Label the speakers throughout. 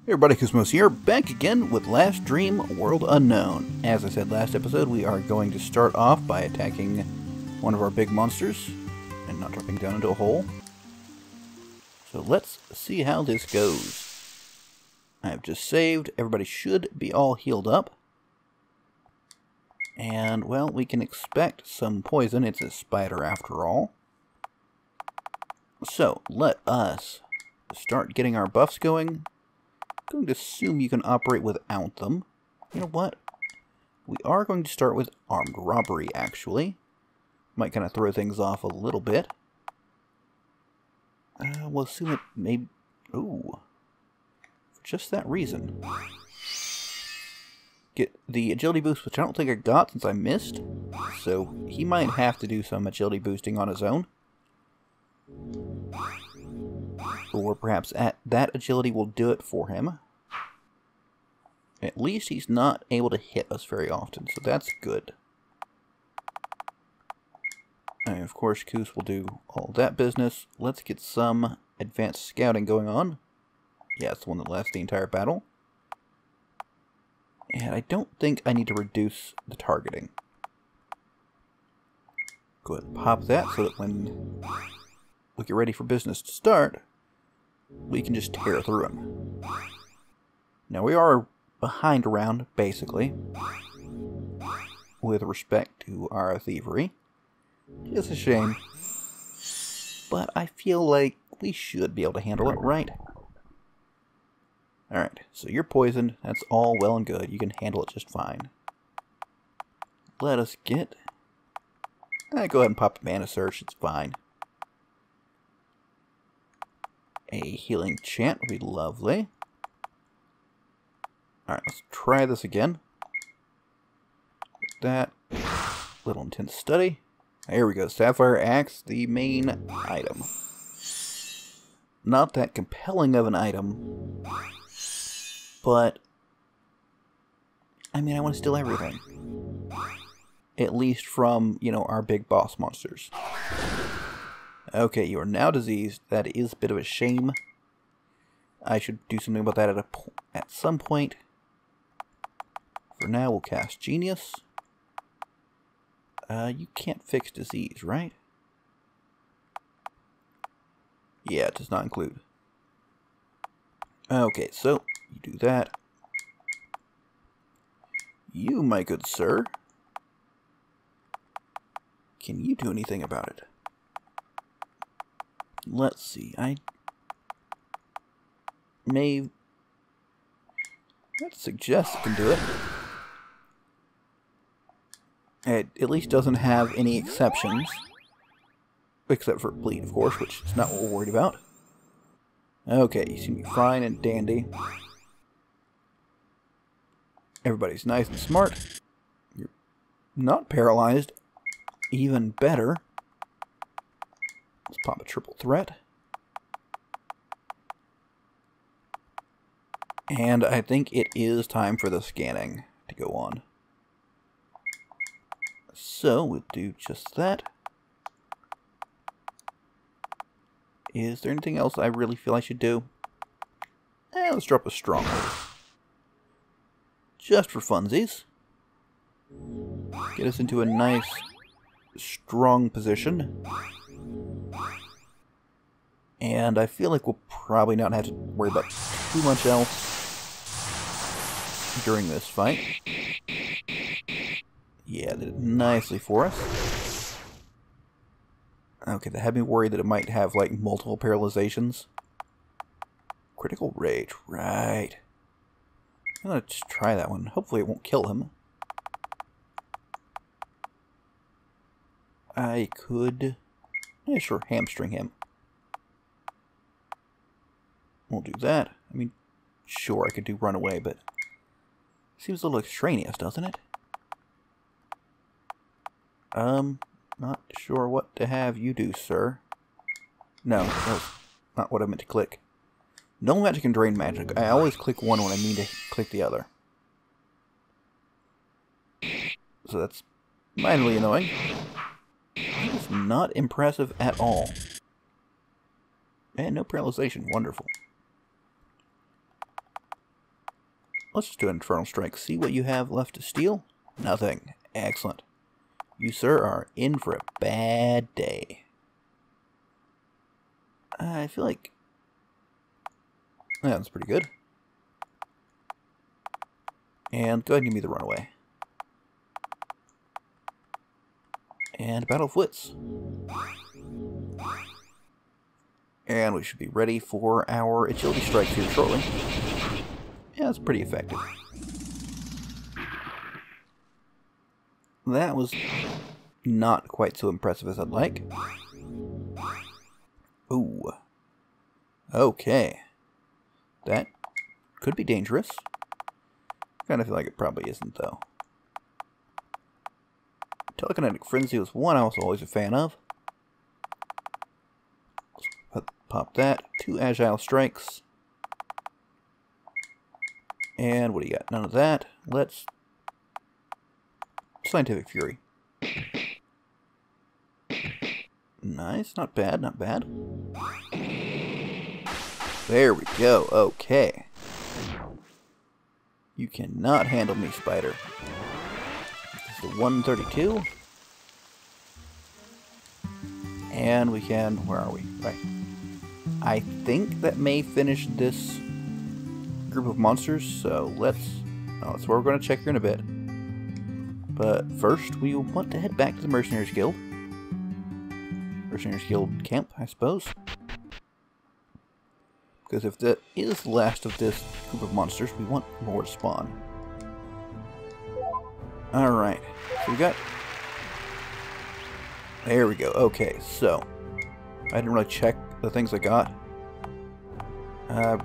Speaker 1: Hey everybody, Koosemose here, back again with Last Dream World Unknown. As I said last episode, we are going to start off by attacking one of our big monsters and not dropping down into a hole. So let's see how this goes. I have just saved. Everybody should be all healed up. And, well, we can expect some poison. It's a spider after all. So, let us start getting our buffs going. I'm going to assume you can operate without them. You know what? We are going to start with armed robbery, actually. Might kind of throw things off a little bit. We'll assume it may... Ooh. For just that reason. Get the agility boost, which I don't think I got since I missed. So he might have to do some agility boosting on his own. Or perhaps that agility will do it for him. At least he's not able to hit us very often, so that's good. And of course, Koos will do all that business. Let's get some advanced scouting going on. Yeah, it's the one that lasts the entire battle. And I don't think I need to reduce the targeting. Go ahead and pop that so that when we get ready for business to start, we can just tear through him. Now we are behind a round, basically, with respect to our thievery. It's a shame, but I feel like we should be able to handle it, right? Alright, so you're poisoned. That's all well and good. You can handle it just fine. Let us get... go ahead and pop a mana search. It's fine. A healing chant would be lovely. Alright, let's try this again. That little intense study. Here we go. Sapphire Axe, the main item. Not that compelling of an item, but I mean, I want to steal everything. At least from, you know, our big boss monsters. Okay, you are now diseased. That is a bit of a shame. I should do something about that at some point. For now, we'll cast Genius. You can't fix disease, right? Yeah, it does not include. Okay, so you do that. You, my good sir, can you do anything about it? Let's see, I'd suggest I can do it. It at least doesn't have any exceptions. Except for bleed, of course, which is not what we're worried about. Okay, you seem to be fine and dandy. Everybody's nice and smart. You're not paralyzed. Even better. Let's pop a triple threat. And I think it is time for the scanning to go on. So, we'll do just that. Is there anything else I really feel I should do? Let's drop a stronghold. Just for funsies. Get us into a nice, strong position. And I feel like we'll probably not have to worry about too much else during this fight. Yeah, did it nicely for us. Okay, that had me worried that it might have, like, multiple paralyzations. Critical Rage, right. I'm gonna just try that one. Hopefully it won't kill him. I could... yeah, sure, hamstring him. We'll do that. I mean, sure, I could do Runaway, but... seems a little extraneous, doesn't it? Not sure what to have you do, sir. No, that's not what I meant to click. No magic and drain magic. I always click one when I mean to click the other. So that's minorly annoying. That is not impressive at all. And no paralyzation. Wonderful. let's just do an Infernal Strike. See what you have left to steal? Nothing. Excellent. You, sir, are in for a bad day. I feel like... yeah, that's pretty good. And go ahead and give me the runaway. And Battle of Wits. And we should be ready for our Agility Strikes here shortly. Yeah, that's pretty effective. That was not quite so impressive as I'd like. Ooh. Okay. That could be dangerous. Kind of feel like it probably isn't, though. Telekinetic Frenzy was one I was always a fan of. Let's pop that. 2 Agile Strikes. And what do you got? None of that. Let's... Scientific Fury. Nice. Not bad, not bad. There we go. Okay. You cannot handle me, Spider. This is the 132. And we can... where are we? Right. I think that may finish this group of monsters, so let's... oh, that's where we're going to check here in a bit. But first, we want to head back to the Mercenaries Guild. Mercenaries Guild camp, I suppose. Because if that is the last of this group of monsters, we want more to spawn. Alright, so we got... there we go. Okay, so... I didn't really check the things I got.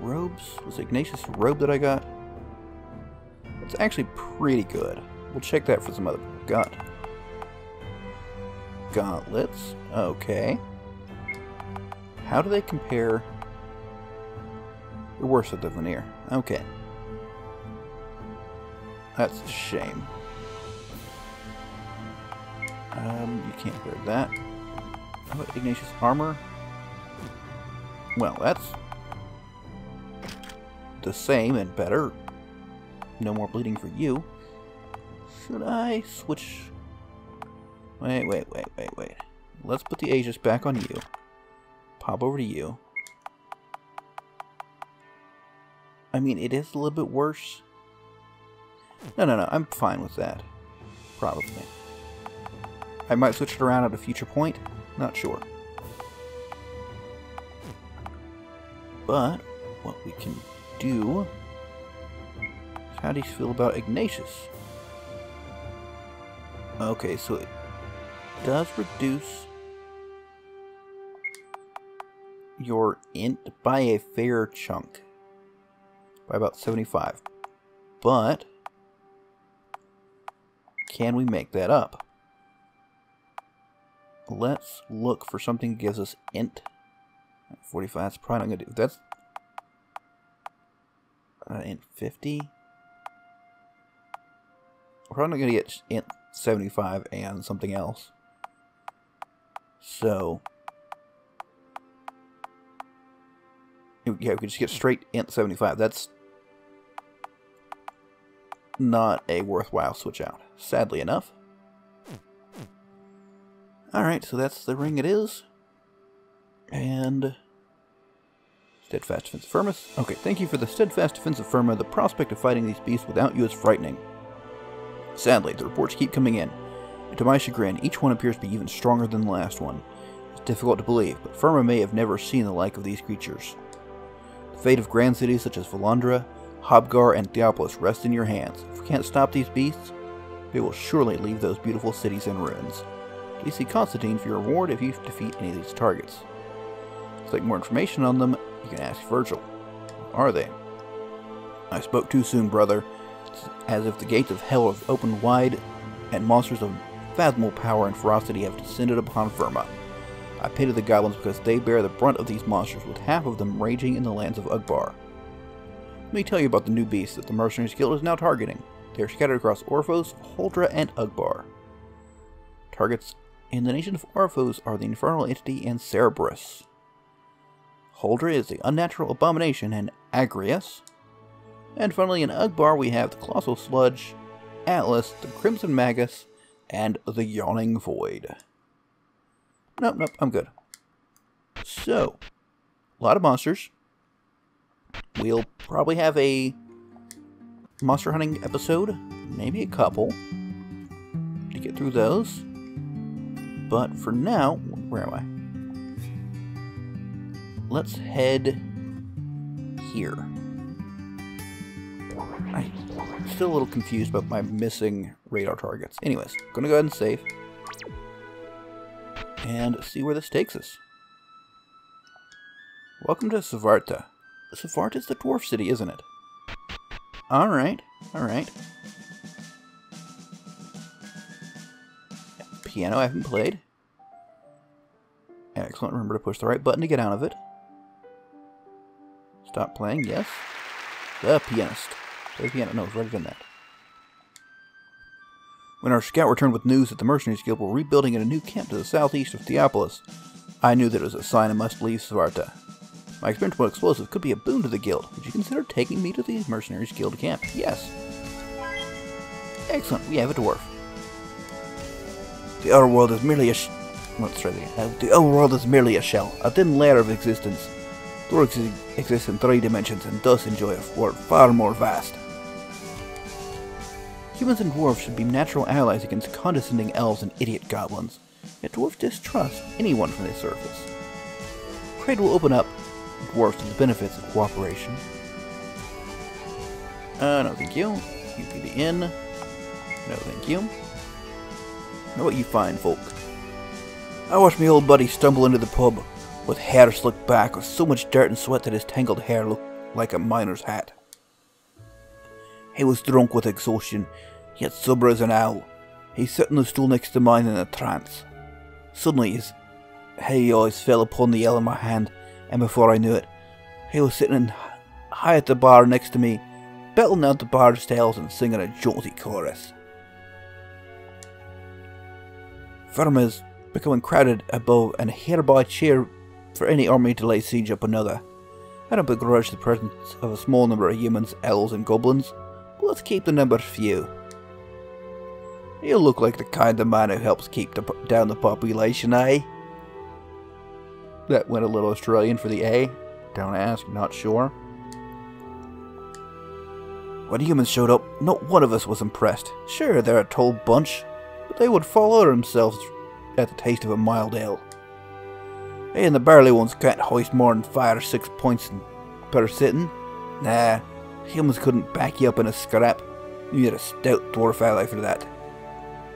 Speaker 1: Robes? Was it Ignatius' robe that I got? It's actually pretty good. We'll check that for some other... got... gauntlets. Okay. How do they compare... they're worse at the veneer. Okay. That's a shame. You can't wear that. How about Ignatius armor? Well, that's the same and better. No more bleeding for you. Should I switch? Wait. Let's put the Aegis back on you. Pop over to you. I mean, it is a little bit worse. No. I'm fine with that. Probably. I might switch it around at a future point. Not sure. But what we can do... how do you feel about Ignatius? Okay, so it does reduce your int by a fair chunk. By about 75. But can we make that up? Let's look for something that gives us int. 45, that's probably not going to do. That's int 50. We're probably not going to get int 75 and something else. So, yeah, we could just get straight int 75. That's not a worthwhile switch out, sadly enough. Alright, so that's the ring it is. And... Steadfast Defensive Firmus. Okay, thank you for the Steadfast Defensive Firma. The prospect of fighting these beasts without you is frightening. Sadly, the reports keep coming in. And to my chagrin, each one appears to be even stronger than the last one. It's difficult to believe, but Firma may have never seen the like of these creatures. The fate of grand cities such as Valandra, Hobgar, and Theopolis rests in your hands. If we can't stop these beasts, they will surely leave those beautiful cities in ruins. Please see Constantine for your reward if you defeat any of these targets. If you'd like more information on them, you can ask Virgil. What are they? I spoke too soon, brother. It's as if the gates of hell have opened wide, and monsters of fathomable power and ferocity have descended upon Firma. I pity the goblins because they bear the brunt of these monsters, with half of them raging in the lands of Ugbar. Let me tell you about the new beasts that the Mercenaries Guild is now targeting. They are scattered across Orphos, Holdra, and Ugbar. Targets in the nation of Orphos are the Infernal Entity and Cerberus. Holdra is the Unnatural Abomination, and Agrias, And finally in Ugbar we have the Colossal Sludge, Atlas, the Crimson Magus, and the Yawning Void. Nope, I'm good. So, a lot of monsters. We'll probably have a monster hunting episode, maybe a couple, to get through those. But for now, where am I? Let's head here. I'm still a little confused about my missing radar targets. Anyways, gonna go ahead and save. And see where this takes us. Welcome to Svarta. Svarta's the dwarf city, isn't it? Alright. Piano I haven't played. Excellent, remember to push the right button to get out of it. Stop playing, yes. The pianist. Play the piano, no, it's already done that. When our scout returned with news that the Mercenaries Guild were rebuilding in a new camp to the southeast of Theopolis, I knew that it was a sign I must leave Svarta. My experimental explosive could be a boon to the guild. Would you consider taking me to the Mercenaries Guild camp? Yes. Excellent, we have a dwarf. The outer world is merely a the outer world is merely a shell, a thin layer of existence. Dwarves exist in 3 dimensions and thus enjoy a world far more vast. Humans and dwarves should be natural allies against condescending elves and idiot goblins. Yet dwarves distrust anyone from the surface. Trade will open up dwarves to the benefits of cooperation. No thank you. You be the inn. No thank you. Know what you find, folk? I watched my old buddy stumble into the pub with hair slicked back with so much dirt and sweat that his tangled hair looked like a miner's hat. He was drunk with exhaustion, yet sober as an owl. He sat on the stool next to mine in a trance. Suddenly his heavy eyes fell upon the ale in my hand, and before I knew it, he was sitting high at the bar next to me, belting out the bar's tales and singing a jaunty chorus. Firm is becoming crowded above and hereby cheer for any army to lay siege up another. I don't begrudge the presence of a small number of humans, elves and goblins, but let's keep the numbers few. You look like the kind of man who helps keep down the population, eh? That went a little Australian for the A. Don't ask, not sure. When humans showed up, not one of us was impressed. Sure, they're a tall bunch, but they would fall over themselves at the taste of a mild ale. Hey, and the barley ones can't hoist more than 5 or 6 points per sitting. Nah, humans couldn't back you up in a scrap. You need a stout dwarf ally for that.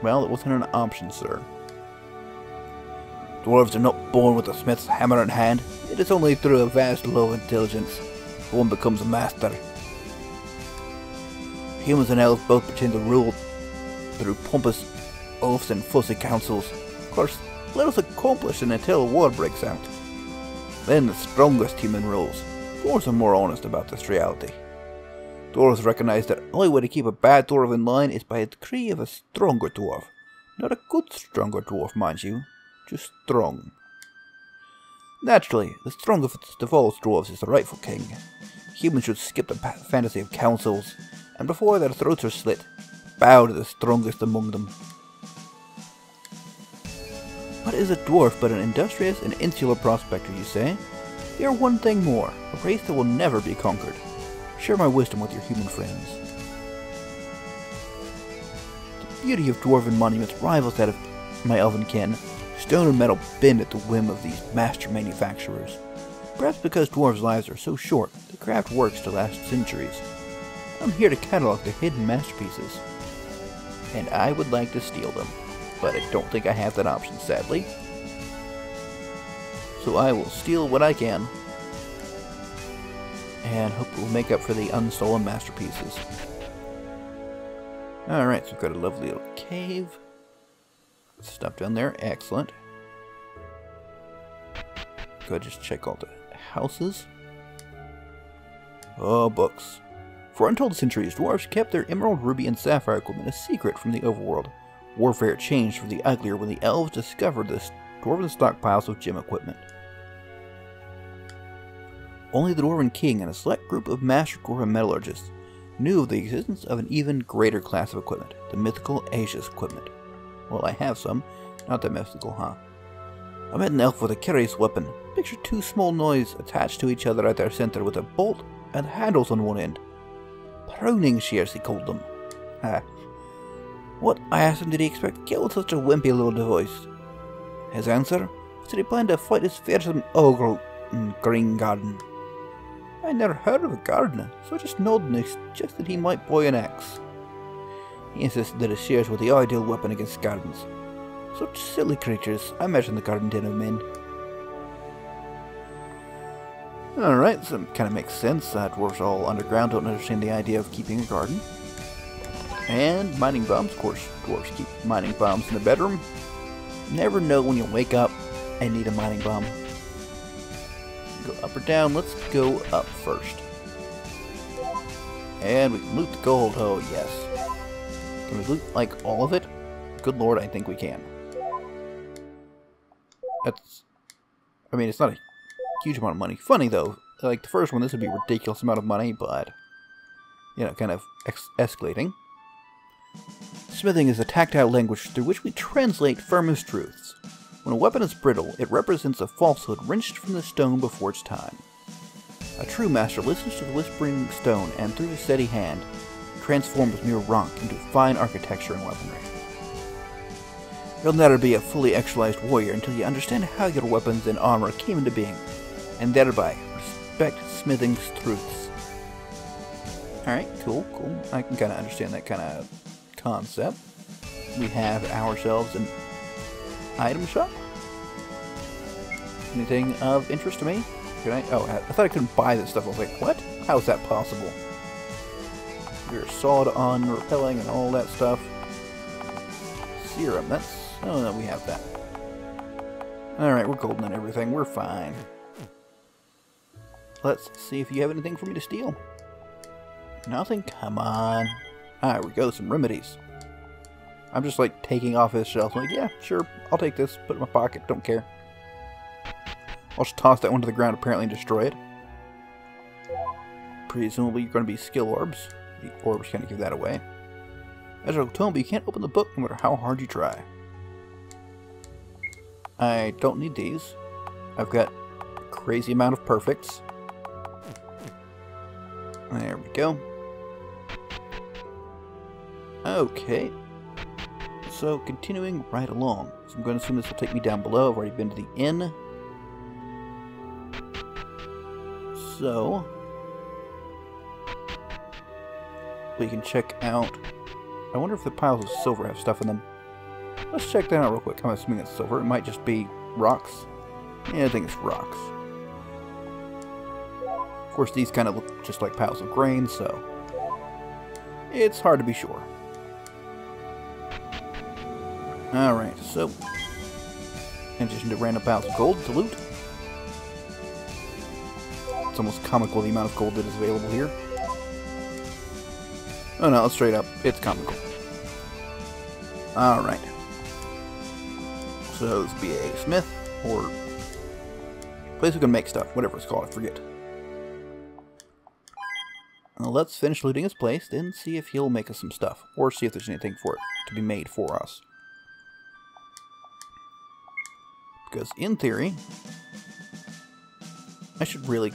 Speaker 1: Well, it wasn't an option, sir. Dwarves are not born with a smith's hammer in hand. It is only through a vast love of intelligence one becomes a master. Humans and elves both pretend to rule through pompous oaths and fussy councils. Of course, let us accomplish it until war breaks out. Then the strongest human rules. Dwarves are more honest about this reality. Dwarves recognize that the only way to keep a bad dwarf in line is by a decree of a stronger dwarf. Not a good stronger dwarf, mind you. Just strong. Naturally, the strongest of all dwarves is the rightful king. Humans should skip the fantasy of councils, and before their throats are slit, bow to the strongest among them. What is a dwarf but an industrious and insular prospector, you say? They are one thing more, a race that will never be conquered. Share my wisdom with your human friends. The beauty of dwarven monuments rivals that of my elven kin. Stone and metal bend at the whim of these master manufacturers. Perhaps because dwarves' lives are so short, the craft works to last centuries. I'm here to catalog the hidden masterpieces, and I would like to steal them, but I don't think I have that option, sadly. So I will steal what I can, and hope we'll make up for the unstolen masterpieces. Alright, so we've got a lovely little cave. Stuff down there, excellent. Go ahead, just check all the houses. Oh, books. For untold centuries, dwarves kept their emerald, ruby, and sapphire equipment a secret from the overworld. Warfare changed for the uglier when the elves discovered the dwarven stockpiles of gem equipment. Only the Dwarven King and a select group of master dwarven metallurgists knew of the existence of an even greater class of equipment, the mythical Asia's equipment. Well, I have some. Not that mystical, huh? I met an elf with a curious weapon. Picture two small knives attached to each other at their center with a bolt and handles on one end. Pruning shears, he called them. What, I asked him, did he expect to kill with such a wimpy little device? His answer was that he planned to fight his fearsome ogre in Green Garden. I never heard of a gardener, so I just nodded and suggested he might buy an axe. He insisted that his shears were the ideal weapon against gardens. Such silly creatures, I imagine the garden den of men. Alright, so it kind of makes sense. Dwarves all underground don't understand the idea of keeping a garden. And mining bombs, of course. Dwarves keep mining bombs in the bedroom. Never know when you'll wake up and need a mining bomb. Go up or down. Let's go up first. And we can loot the gold. Oh, yes. Can we loot, like, all of it? Good lord, I think we can. That's... I mean, it's not a huge amount of money. Funny, though. Like, the first one, this would be a ridiculous amount of money, but... you know, kind of escalating. Smithing is a tactile language through which we translate firmest truths. When a weapon is brittle, it represents a falsehood wrenched from the stone before its time. A true master listens to the whispering stone and, through his steady hand, transforms mere rock into fine architecture and weaponry. You'll never be a fully actualized warrior until you understand how your weapons and armor came into being, and thereby respect smithing's truths. Alright, cool. I can kind of understand that kind of concept. We have ourselves an item shop. Anything of interest to me? Can I? Oh, I thought I couldn't buy this stuff. I was like, what? How is that possible? You're sawed on, repelling, and all that stuff. Serum, that's... oh no, we have that. Alright, we're golden and everything. We're fine. Let's see if you have anything for me to steal. Nothing? Come on. Alright, we go. Some remedies. I'm just like taking off his shelf. I'm like, yeah, sure. I'll take this. Put it in my pocket. Don't care. I'll just toss that one to the ground apparently and destroy it. Presumably you're going to be skill orbs. The orbs kind of give that away. As I told you, you can't open the book no matter how hard you try. I don't need these. I've got a crazy amount of perfects. There we go. Okay. So, continuing right along. So I'm going to assume this will take me down below. I've already been to the inn. So, we can check out... I wonder if the piles of silver have stuff in them. Let's check that out real quick. I'm assuming it's silver. It might just be rocks. Yeah, I think it's rocks. Of course, these kind of look just like piles of grain, so... it's hard to be sure. Alright, so... in addition to random piles of gold to loot... it's almost comical the amount of gold that is available here. Oh no, straight up, it's comical. Alright. So this would be a smith, or place we can make stuff, whatever it's called, I forget. Now let's finish looting his place, then see if he'll make us some stuff, or see if there's anything for it to be made for us. Because in theory, I should really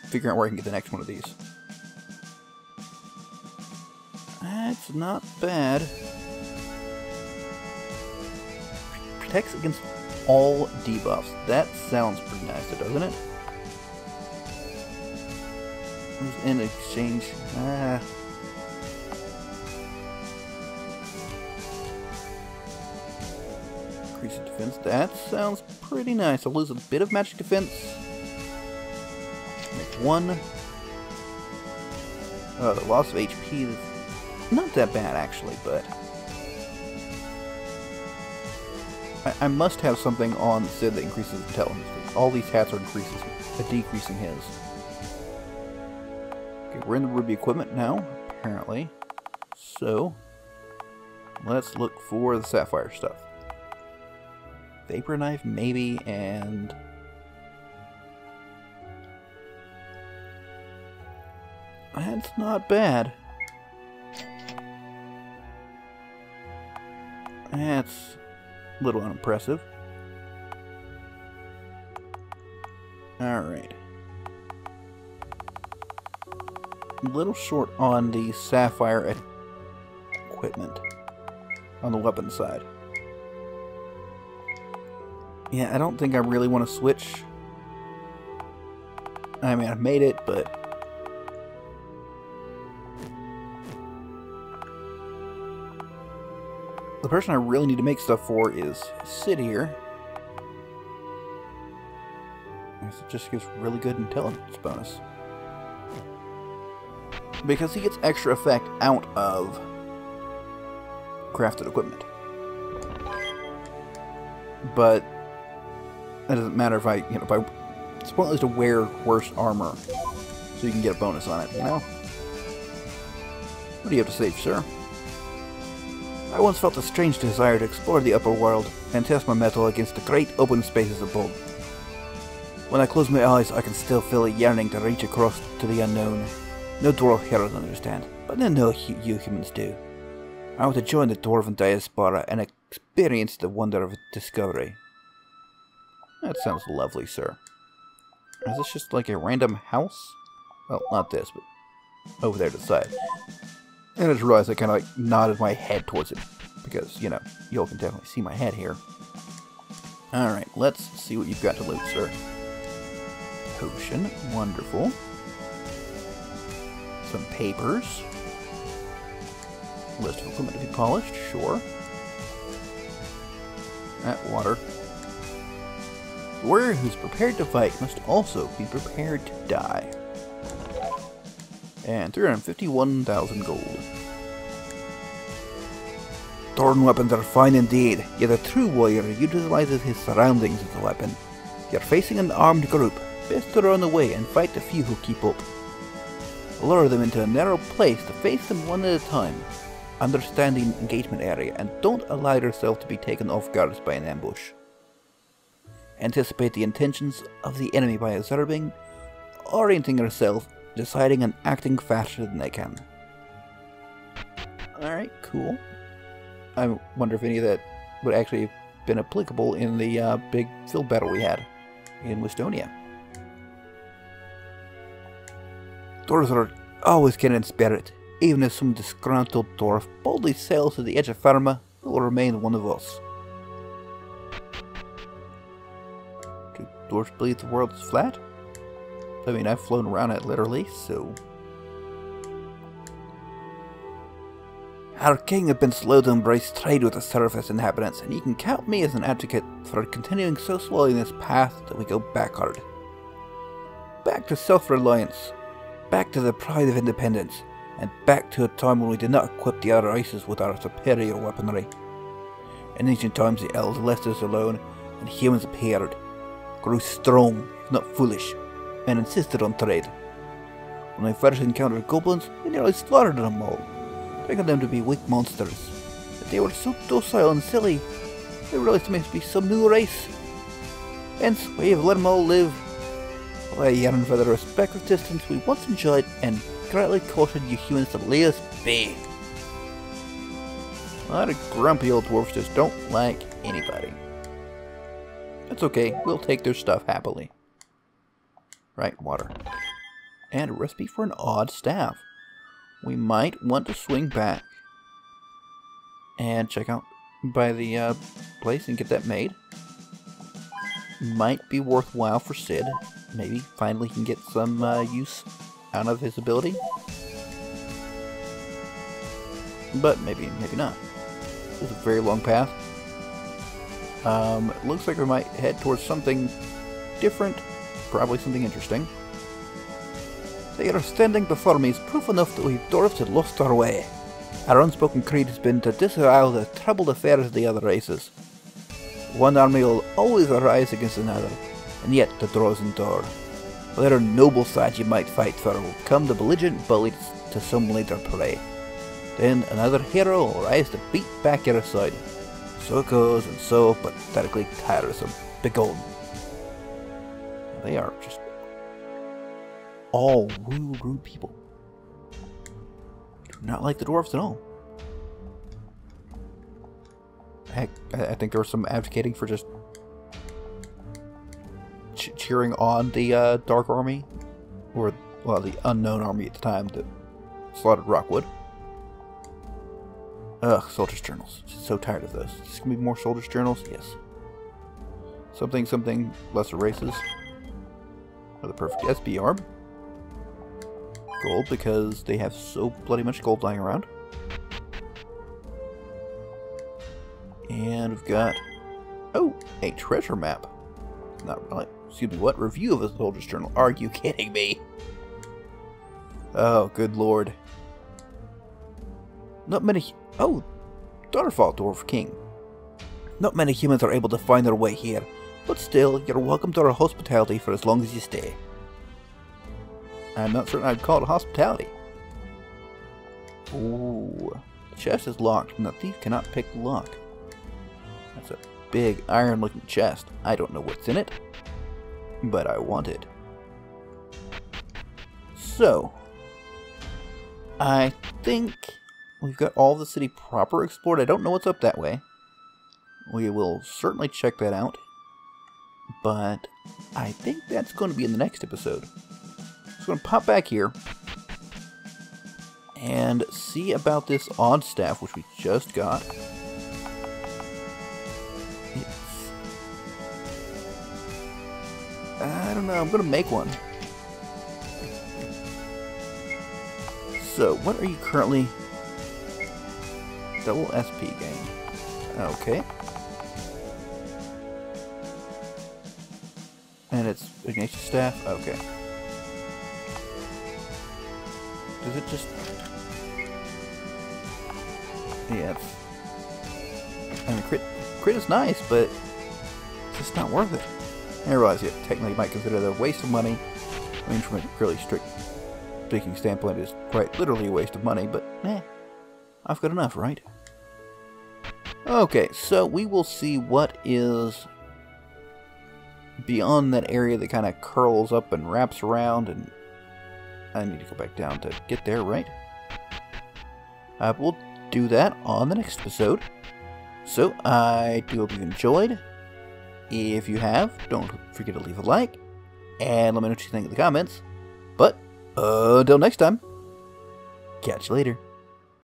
Speaker 1: figure out where I can get the next one of these. That's not bad. Protects against all debuffs. That sounds pretty nice, doesn't it? In exchange... increase defense. That sounds pretty nice. I'll lose a bit of magic defense. Make one. The loss of HP is not that bad, actually, but... I must have something on Sid that increases intelligence. All these hats are decreasing his. Okay, we're in the ruby equipment now, apparently. So, let's look for the sapphire stuff. Vapor knife, maybe, and... that's not bad. That's a little unimpressive. Alright. A little short on the sapphire equipment. On the weapon side. Yeah, I don't think I really want to switch. I mean, I've made it, but... the person I really need to make stuff for is Sid here. It just gives really good intelligence bonus. Because he gets extra effect out of crafted equipment. But it doesn't matter if I, if I... it's pointless to wear worse armor so you can get a bonus on it, you know? What do you have to say, sir? I once felt a strange desire to explore the upper world and test my mettle against the great open spaces above. When I close my eyes, I can still feel a yearning to reach across to the unknown. No dwarf heroes understand, but none you humans do. I want to join the dwarven diaspora and experience the wonder of discovery. That sounds lovely, sir. Is this just like a random house? Well, not this, but over there to the side. And I just realized I kind of like nodded my head towards it. Because, you know, y'all can definitely see my head here. Alright, let's see what you've got to loot, sir. Potion, wonderful. Some papers. List of equipment to be polished, sure. That water. The warrior who's prepared to fight must also be prepared to die. And 351,000 gold. Thorn weapons are fine indeed, yet a true warrior utilizes his surroundings as a weapon. You're facing an armed group. Best to run away and fight the few who keep up. Lure them into a narrow place to face them one at a time. Understand the engagement area and don't allow yourself to be taken off guard by an ambush. Anticipate the intentions of the enemy by observing, orienting yourself, deciding and acting faster than they can. Alright, cool. I wonder if any of that would actually have been applicable in the big field battle we had in Westonia. Dwarves are always kin in spirit. Even if some disgruntled dwarf boldly sails to the edge of Pharma, he will remain one of us. Do dwarves believe the world is flat? I mean, I've flown around it literally, so... Our king has been slow to embrace trade with the surface inhabitants, and you can count me as an advocate for continuing so slowly in this path that we go backward. Back to self-reliance. Back to the pride of independence, and back to a time when we did not equip the other races with our superior weaponry. In ancient times the elves left us alone, and humans appeared, grew strong, if not foolish, and insisted on trade. When I first encountered goblins, I nearly slaughtered them all, thinking them to be weak monsters. But they were so docile and silly, I realized they must be some new race. Hence, we have let them all live. I yearn for the respectful distance we once enjoyed and greatly caution you humans to lay us be. A lot of grumpy old dwarfs just don't like anybody. That's okay, we'll take their stuff happily. Right, water. And a recipe for an odd staff. We might want to swing back and check out by the place and get that made. Might be worthwhile for Sid. Maybe finally he can get some use out of his ability. But maybe not. It's a very long path. It looks like we might head towards something different. Probably something interesting. They are standing before me is proof enough that we dwarves had lost our way. Our unspoken creed has been to disavow the troubled affairs of the other races. One army will always arise against another, and yet the dwarves endure. Whatever noble side you might fight for will come the belligerent bullies to some later prey. Then another hero will rise to beat back your side. So it goes, and so pathetically tiresome. Begone. They are just all rude people. Do not like the dwarves at all. Heck, I think there was some advocating for just cheering on the Dark Army, or, well, the Unknown Army at the time that slaughtered Rockwood. Ugh, Soldiers' Journals. Just so tired of those. Just gonna be more Soldiers' Journals? Yes. Something, lesser races. Another perfect SB arm. Gold, because they have so bloody much gold lying around. And we've got, oh, a treasure map. Not really. Excuse me, what? Review of a Soldier's Journal. Are you kidding me? Oh, good lord. Not many... Oh, Daughterfall, Dwarf King. Not many humans are able to find their way here, but still, you're welcome to our hospitality for as long as you stay. I'm not certain I'd call it hospitality. Ooh, the chest is locked, and the thief cannot pick the lock. That's a big iron-looking chest. I don't know what's in it, but I want it. So, I think we've got all the city proper explored. I don't know what's up that way. We will certainly check that out, but I think that's going to be in the next episode. So I'm going to pop back here and see about this odd staff, which we just got. I don't know, I'm going to make one. So, what are you currently... Double SP game. Okay. And it's Ignatius staff? Okay. Does it just... Yeah, it's... I mean, crit is nice, but it's just not worth it. I realize you technically might consider that a waste of money. I mean, from a really strict speaking standpoint, it's quite literally a waste of money, but I've got enough, right? Okay, so we will see what is beyond that area that kind of curls up and wraps around, and I need to go back down to get there, right? We'll do that on the next episode. So, I do hope you enjoyed. If you have, don't forget to leave a like, and let me know what you think in the comments. But, until next time, catch you later.